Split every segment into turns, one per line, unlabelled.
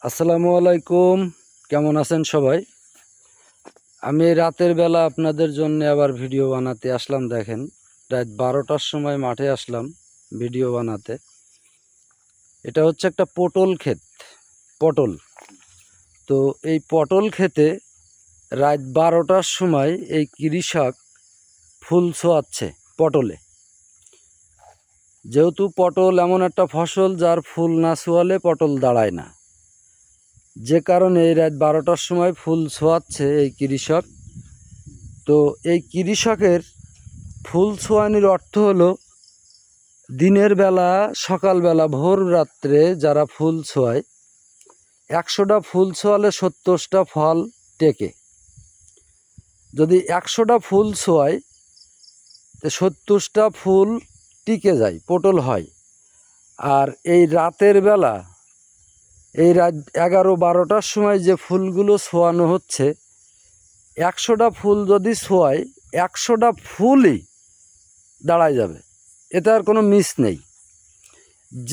আসসালামু আলাইকুম। কেমন আছেন সবাই? আমি রাতের বেলা আপনাদের জন্য আবার ভিডিও বানাতে আসলাম। দেখেন, রাত 12টার সময় মাঠে আসলাম ভিডিও বানাতে। এটা হচ্ছে একটা পটল ক্ষেত, পটল। তো এই পটল ক্ষেতে রাত 12টার সময় এই কৃষক ফুল ছোঁয়াচ্ছে পটলে। যেহেতু পটল এমন একটা ফসল যার ফুল না ছোঁয়ালে পটল দাঁড়ায় না, যে কারণে এই রাত 12টার সময় ফুল ছোঁয়াচ্ছে এই কৃষক। তো এই কৃষকের ফুল ছোঁয়ানির অর্থ হলো দিনের বেলা, সকালবেলা, ভোর রাত্রে যারা ফুল ছোঁয়ায়, 100টা ফুল ছোঁয়ালে 70টা ফল টেকে। যদি 100টা ফুল ছোঁয়ায়, 70টা ফুল টিকে যায়, পটল হয়। আর এই রাতের বেলা, এই রাত 11-12টার সময় যে ফুলগুলো ছোঁয়ানো হচ্ছে, 100টা ফুল যদি ছোঁয়ায়, 100টা ফুলই দাঁড়ায় যাবে, এতে আর কোনো মিস নেই।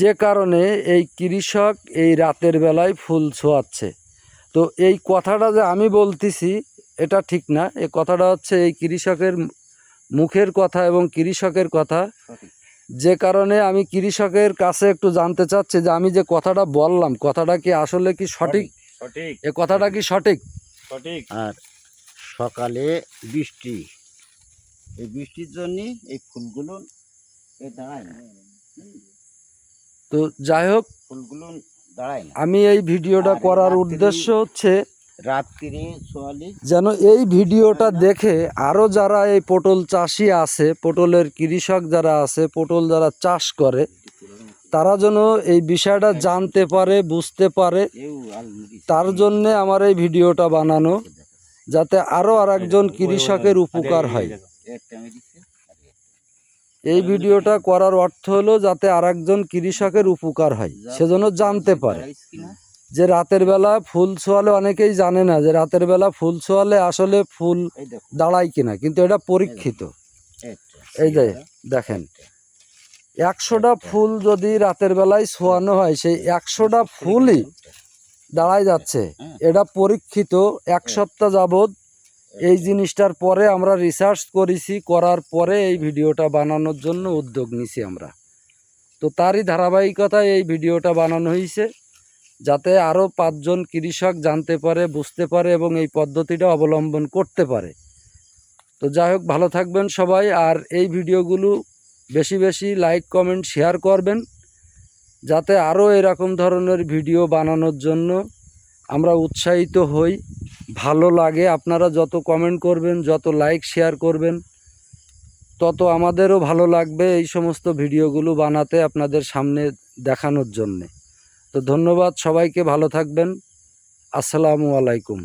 যে কারণে এই কৃষক এই রাতের বেলায় ফুল ছোঁয়াচ্ছে। তো এই কথাটা যে আমি বলতেছি এটা ঠিক না, এই কথাটা হচ্ছে এই কৃষকের মুখের কথা এবং কৃষকের কথা। যে কারণে আমি কৃষকের কাছে একটু জানতে চাচ্ছি যে আমি যে কথাটা বললাম, কথাটা কি আসলে কি সঠিক?
সঠিক,
এ কথাটা কি সঠিক?
সঠিক।
আর সকালে বৃষ্টি, এই বৃষ্টির জন্য এই ফুলগুলো দাঁড়ায় না।
তো যাই হোক,
ফুলগুলো দাঁড়ায় না।
আমি এই ভিডিওটা
আর
করার
রাত্রি-
উদ্দেশ্য হচ্ছে
রাত্রি সোয়ালি
যেন এই ভিডিওটা দেখে আরও যারা এই পটল চাষি আছে, পটলের কৃষক যারা আছে, পটল যারা চাষ করে, তারা যেন এই বিষয়টা জানতে পারে, বুঝতে পারে। তার জন্যে আমার এই ভিডিওটা বানানো, যাতে আরও আরেকজন কৃষকের উপকার হয়। এই ভিডিওটা করার অর্থ হলো যাতে আরেকজন কৃষকের উপকার হয়, সেজন্য জানতে পারে যে রাতের বেলা ফুল ছোঁয়ালে, অনেকেই জানে না যে রাতের বেলা ফুল ছোঁয়ালে আসলে ফুল দাঁড়ায় কিনা, কিন্তু এটা পরীক্ষিত। এই যে দেখেন, 100টা ফুল যদি রাতের বেলায় ছোঁয়ানো হয়, সেই 100টা ফুলই দাঁড়ায় যাচ্ছে। এটা পরীক্ষিত। 1 সপ্তাহ যাবৎ এই জিনিসটার পরে আমরা রিসার্চ করেছি, করার পরে এই ভিডিওটা বানানোর জন্য উদ্যোগ নিছি আমরা। তো তারই ধারাবাহিকতায় এই ভিডিওটা বানানো হয়েছে, যাতে আরও 5 জন কৃষক জানতে পারে, বুঝতে পারে এবং এই পদ্ধতিটা অবলম্বন করতে পারে। তো যাই হোক, ভালো থাকবেন সবাই। আর এই ভিডিওগুলো বেশি বেশি লাইক, কমেন্ট, শেয়ার করবেন, যাতে আরও এরকম ধরনের ভিডিও বানানোর জন্য আমরা উৎসাহিত হই, ভালো লাগে। আপনারা যত কমেন্ট করবেন, যত লাইক, শেয়ার করবেন, তত আমাদেরও ভালো লাগবে এই সমস্ত ভিডিওগুলো বানাতে, আপনাদের সামনে দেখানোর জন্যে। তো ধন্যবাদ সবাইকে, ভালো থাকবেন। আসসালামু আলাইকুম।